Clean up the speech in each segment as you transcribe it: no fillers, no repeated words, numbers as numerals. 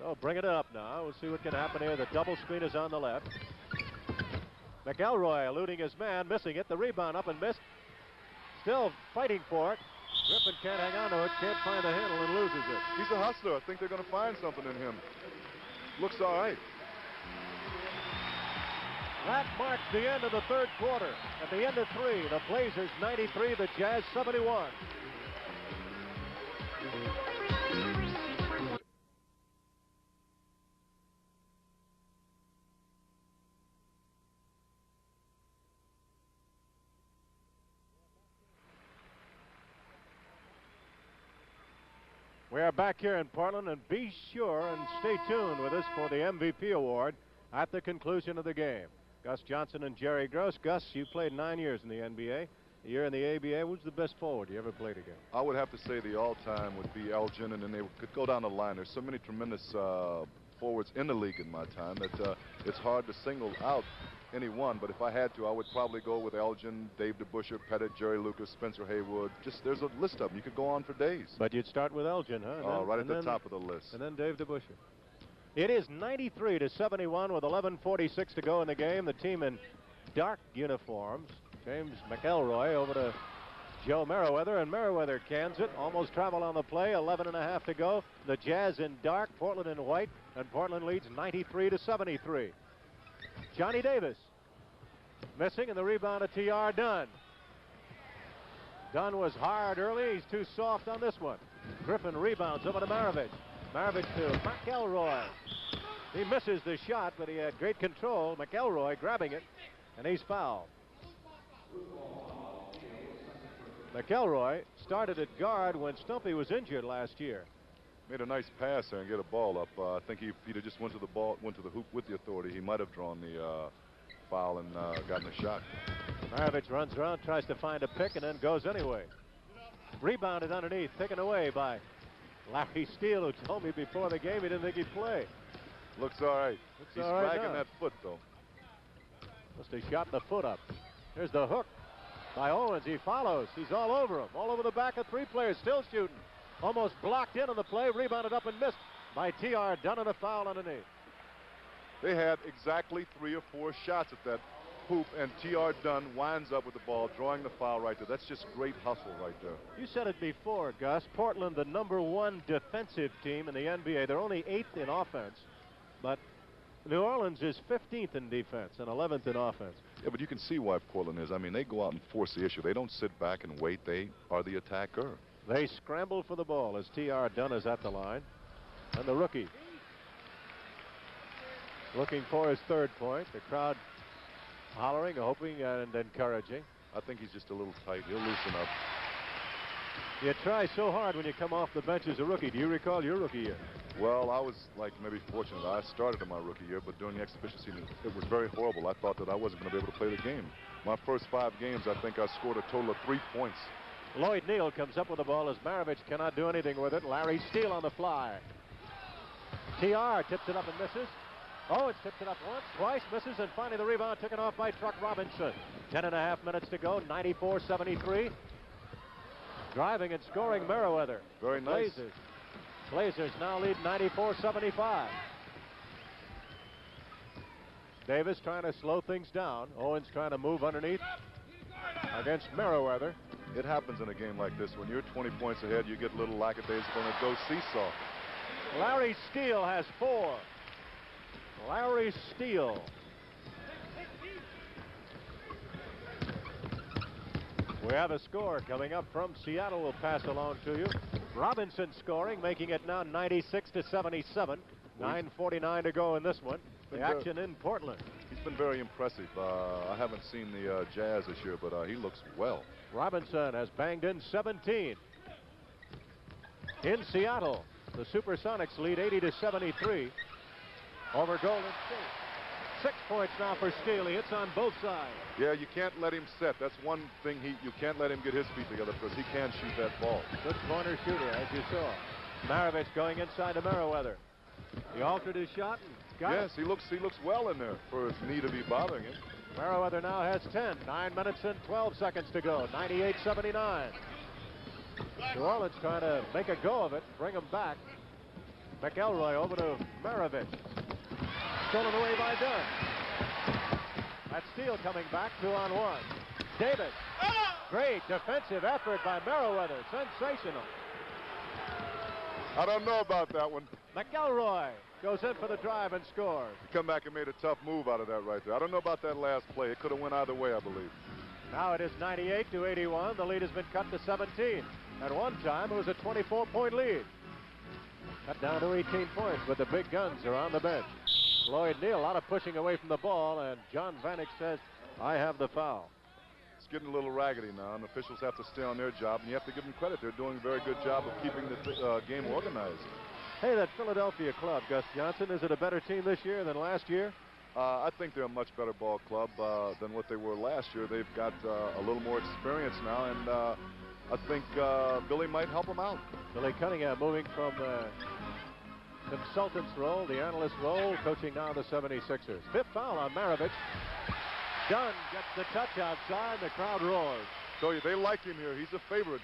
So bring it up now. We'll see what can happen here. The double screen is on the left. McElroy eluding his man, missing it. The rebound up and missed. Still fighting for it. Griffin can't hang on to it, can't find the handle and loses it. He's a hustler. I think they're going to find something in him. Looks all right. That marks the end of the third quarter. At the end of 3, the Blazers 93, the Jazz 71. We are back here in Portland, and be sure and stay tuned with us for the MVP award at the conclusion of the game. Gus Johnson and Jerry Gross. Gus, you played 9 years in the NBA. A year in the ABA. Who's the best forward you ever played against? I would have to say the all-time would be Elgin, and then they could go down the line. There's so many tremendous forwards in the league in my time that it's hard to single out any one. But if I had to, I would probably go with Elgin, Dave DeBusschere, Pettit, Jerry Lucas, Spencer Haywood. Just there's a list of them. You could go on for days. But you'd start with Elgin, huh? Oh, right at the top of the list. And then Dave DeBusschere. It is 93 to 71 with 11:46 to go in the game. The team in dark uniforms. James McElroy over to Joe Merriweather, and Merriweather cans it. Almost travel on the play. 11.5 to go. The Jazz in dark, Portland in white, and Portland leads 93 to 73. Johnny Davis missing, and the rebound of T.R. Dunn. Dunn was hard early. He's too soft on this one. Griffin rebounds over to Maravich. Maravich to McElroy. He misses the shot, but he had great control. McElroy grabbing it, and he's fouled. McElroy started at guard when Stumpy was injured last year. Made a nice pass there and get a ball up. I think if he'd have just went to the hoop with the authority, he might have drawn the foul and gotten a shot. Maravich runs around, tries to find a pick, and then goes anyway. Rebounded underneath, taken away by Larry Steele, who told me before the game he didn't think he'd play. Looks all right. He's dragging that foot, though. Must have shot the foot up. Here's the hook by Owens. He follows. He's all over him. All over the back of 3 players. Still shooting. Almost blocked in on the play. Rebounded up and missed by T.R. Dunn, and a foul underneath. They had exactly 3 or 4 shots at that hoop, and T.R. Dunn winds up with the ball, drawing the foul right there. That's just great hustle right there. You said it before, Gus. Portland, the #1 defensive team in the NBA. They're only 8th in offense, but New Orleans is 15th in defense and 11th in offense. Yeah, but you can see why Portland is. I mean, they go out and force the issue. They don't sit back and wait. They are the attacker. They scramble for the ball as T.R. Dunn is at the line. And the rookie looking for his 3rd point. The crowd hollering, hoping, and encouraging. I think he's just a little tight. He'll loosen up. You try so hard when you come off the bench as a rookie. Do you recall your rookie year? Well, I was like maybe fortunate. I started in my rookie year, but during the exhibition season, it was very horrible. I thought that I wasn't going to be able to play the game. My first 5 games, I think I scored a total of 3 points. Lloyd Neal comes up with the ball as Maravich cannot do anything with it. Larry Steele on the fly. T.R. tips it up and misses. Owens tips it up once, twice, misses, and finally the rebound taken off by Truck Robinson. 10.5 minutes to go, 94-73. Driving and scoring Merriweather. Very nice. Blazers now lead 94-75. Davis trying to slow things down. Owens trying to move underneath against Merriweather. It happens in a game like this. When you're 20 points ahead, you get a little lackadaisical and it goes seesaw. Larry Steele has 4. Larry Steele. We have a score coming up from Seattle. We'll pass along to you. Robinson scoring, making it now 96-77. 9:49 to go in this one. The action in Portland. He's been very impressive. I haven't seen the Jazz this year, but he looks well. Robinson has banged in 17. In Seattle, the Supersonics lead 80-73 over Golden State. 6 points now for Steele. He hits on both sides. Yeah, you can't let him set. That's one thing you can't let him get his feet together because he can shoot that ball. Good corner shooter, as you saw. Maravich going inside to Merriweather. He altered his shot and got it. Yes, he looks well in there for his knee to be bothering him. Merriweather now has 10. 9 minutes and 12 seconds to go. 98-79. New Orleans trying to make a go of it, bring them back. McElroy over to Maravich. Stolen away by Dunn. That steal coming back, 2-on-1. Davis. Great defensive effort by Meriwether. Sensational. I don't know about that one. McElroy goes in for the drive and scores. He come back and made a tough move out of that right there. I don't know about that last play. It could have went either way, I believe. Now it is 98-81. The lead has been cut to 17. At one time, it was a 24-point lead. Cut down to 18 points, but the big guns are on the bench. Lloyd Neal, a lot of pushing away from the ball, and John Vanek says, I have the foul. It's getting a little raggedy now, and officials have to stay on their job, and you have to give them credit. They're doing a very good job of keeping the game organized. Hey, that Philadelphia club, Gus Johnson, is it a better team this year than last year? I think they're a much better ball club than what they were last year. They've got a little more experience now, and I think Billy might help them out. Billy Cunningham moving from the consultant's role, the analyst role, coaching now the 76ers. Fifth foul on Maravich. Dunn gets the touch outside. The crowd roars. So they like him here. He's a favorite.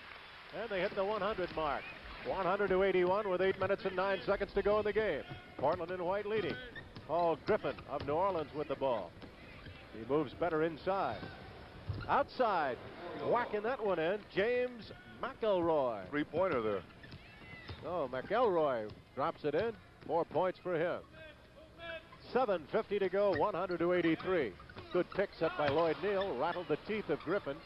And they hit the 100 mark. 100-81 with 8 minutes and 9 seconds to go in the game. Portland in white leading. Paul Griffin of New Orleans with the ball. He moves better inside. Outside, whacking that one in, James McElroy. Three-pointer there. Oh, McElroy drops it in. 4 points for him. 7:50 to go, 100-83. Good pick set by Lloyd Neal. Rattled the teeth of Griffin.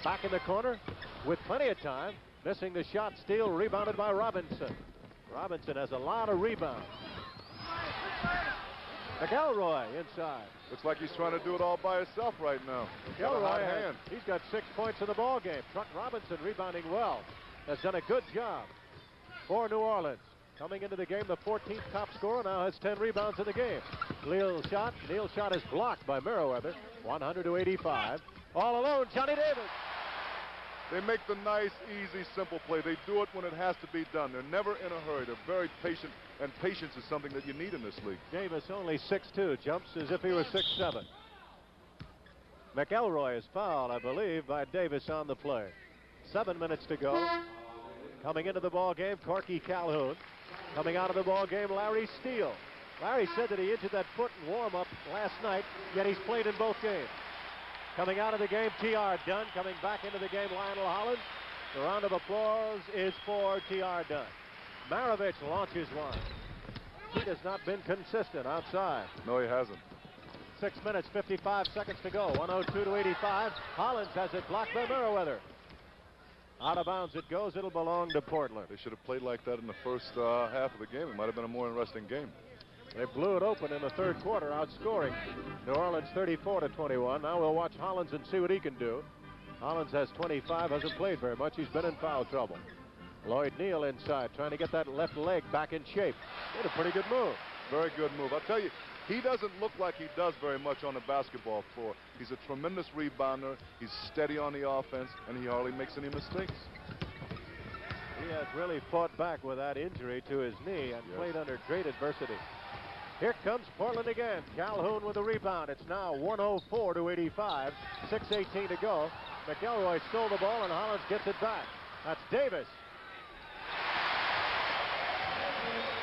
Back in the corner with plenty of time. Missing the shot, steal, rebounded by Robinson. Robinson has a lot of rebounds. McElroy inside. Looks like he's trying to do it all by himself right now. McElroy, he's got 6 points in the ball game. Truck Robinson rebounding well. Has done a good job for New Orleans. Coming into the game, the 14th top scorer, now has 10 rebounds in the game. Neal's shot is blocked by Meriwether. 100-85. All alone, Johnny Davis. They make the nice, easy, simple play. They do it when it has to be done. They're never in a hurry. They're very patient, and patience is something that you need in this league. Davis only 6'2", jumps as if he was 6'7". McElroy is fouled, I believe, by Davis on the play. 7 minutes to go. Coming into the ball game, Corky Calhoun. Coming out of the ball game, Larry Steele. Larry said that he injured that foot in warm-up last night, yet he's played in both games. Coming out of the game, T.R. Dunn. Coming back into the game, Lionel Hollins. The round of applause is for T.R. Dunn. Maravich launches one. He has not been consistent outside. No, he hasn't. 6 minutes, 55 seconds to go. 102-85. Hollins has it blocked by Meriwether. Out of bounds it goes. It'll belong to Portland. They should have played like that in the first half of the game. It might have been a more interesting game. They blew it open in the third quarter, outscoring New Orleans 34-21. Now we'll watch Hollins and see what he can do. Hollins has 25, hasn't played very much. He's been in foul trouble. Lloyd Neal inside, trying to get that left leg back in shape. Did a pretty good move. Very good move. I'll tell you, he doesn't look like he does very much on the basketball floor. He's a tremendous rebounder. He's steady on the offense, and he hardly makes any mistakes. He has really fought back with that injury to his knee and played under great adversity. Here comes Portland again. Calhoun with a rebound. It's now 104-85. 6:18 to go. McElroy stole the ball, and Hollins gets it back. That's Davis.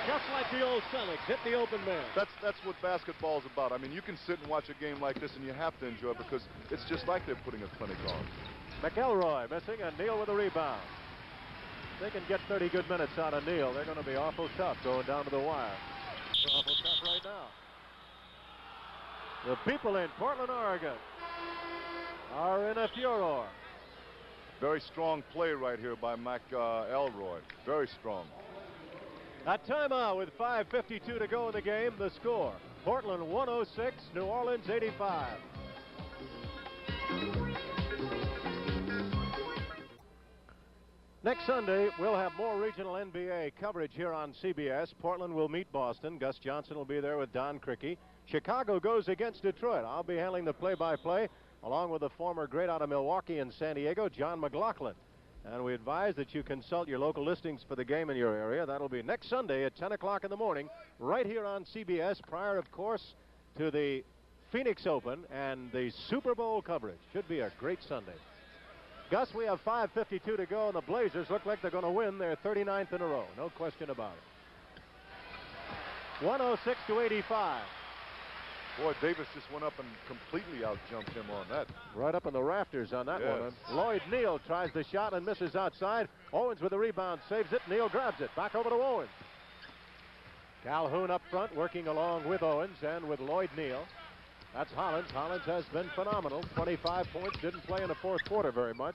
Just like the old Celtics, hit the open man. That's what basketball's about. I mean, you can sit and watch a game like this, and you have to enjoy it because it's just like they're putting a clinic on. McElroy missing, and Neal with a rebound. They can get 30 good minutes out of Neal. They're going to be awful tough going down to the wire. They're awful tough right now. The people in Portland, Oregon are in a furor. Very strong play right here by McElroy. Very strong. A timeout with 5:52 to go in the game. The score, Portland 106, New Orleans 85. Next Sunday, we'll have more regional NBA coverage here on CBS. Portland will meet Boston. Gus Johnson will be there with Don Criqui. Chicago goes against Detroit. I'll be handling the play-by-play along with the former great out of Milwaukee and San Diego, John McLaughlin. And we advise that you consult your local listings for the game in your area. That'll be next Sunday at 10 o'clock in the morning, right here on CBS, prior, of course, to the Phoenix Open and the Super Bowl coverage. Should be a great Sunday. Gus, we have 5:52 to go, and the Blazers look like they're going to win their 39th in a row. No question about it. 106 to 85. Boy, Davis just went up and completely out-jumped him on that. Right up in the rafters on that Yes. one. Lloyd Neal tries the shot and misses outside. Owens with the rebound, saves it. Neal grabs it. Back over to Owens. Calhoun up front, working along with Owens and with Lloyd Neal. That's Hollins. Hollins has been phenomenal. 25 points. Didn't play in the fourth quarter very much.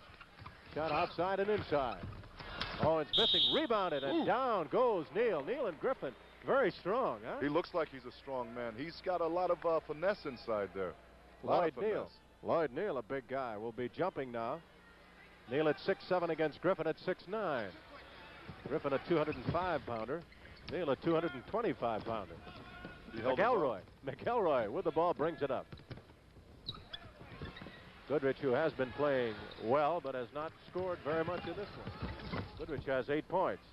Shot outside and inside. Owens missing. Rebounded and down goes Neal. Neal and Griffin. Very strong, huh? He looks like he's a strong man. He's got a lot of finesse inside there. Lloyd Neal. Lloyd Neal, a big guy, will be jumping now. Neal at 6'7" against Griffin at 6'9". Griffin a 205-pounder. Neal a 225-pounder. McElroy with the ball brings it up. Goodrich, who has been playing well but has not scored very much in this one. Goodrich has 8 points.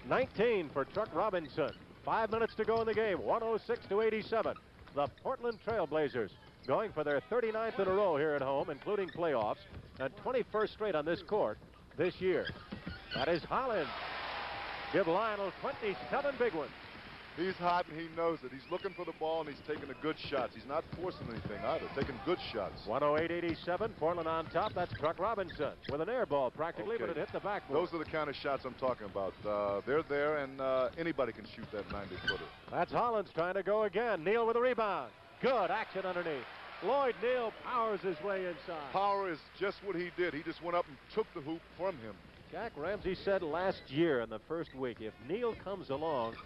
19 for Truck Robinson. 5 minutes to go in the game. 106 to 87. The Portland Trail Blazers going for their 39th in a row here at home, including playoffs, and 21st straight on this court this year. That is Hollins. Give Lionel 27 big ones. He's hot and he knows it. He's looking for the ball and he's taking the good shots. He's not forcing anything either. Taking good shots. 108-87. Portland on top. That's Truck Robinson with an air ball practically, but it hit the backboard. Those are the kind of shots I'm talking about. They're there, and anybody can shoot that 90-footer. That's Hollins trying to go again. Neal with a rebound. Good action underneath. Lloyd Neal powers his way inside. Power is just what he did. He just went up and took the hoop from him. Jack Ramsey said last year in the first week, if Neal comes along,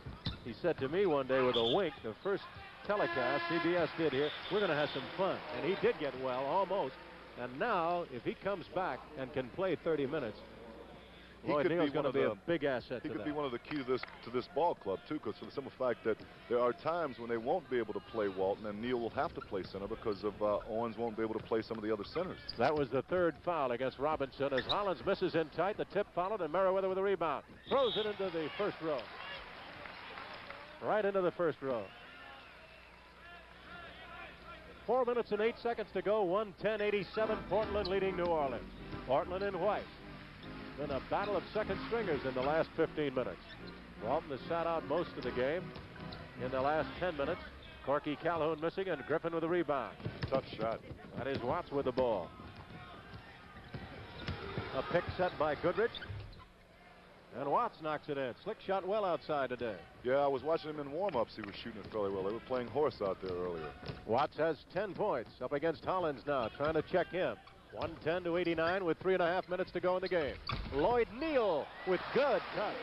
he said to me one day with a wink, the first telecast CBS did here, we're going to have some fun. And he did get well, almost. And now, if he comes back and can play 30 minutes, Lloyd Neal's going to be a big asset to He could be one of the key to this ball club, too, because for the simple fact that there are times when they won't be able to play Walton, and Neal will have to play center because of Owens won't be able to play some of the other centers. That was the third foul against Robinson as Hollins misses in tight. The tip followed, and Merriweather with a rebound. Throws it into the first row. Right into the first row. 4 minutes and 8 seconds to go. 110-87. Portland leading New Orleans. Portland in white. Been a battle of second stringers in the last 15 minutes. Walton has sat out most of the game. In the last 10 minutes, Corky Calhoun missing and Griffin with a rebound. Tough shot. That is Watts with the ball. A pick set by Goodrich. And Watts knocks it in. Slick shot well outside today. Yeah, I was watching him in warm-ups. He was shooting it fairly well. They were playing horse out there earlier. Watts has 10 points up against Hollins now, trying to check him. 110 to 89 with 3.5 minutes to go in the game. Lloyd Neal with good touch.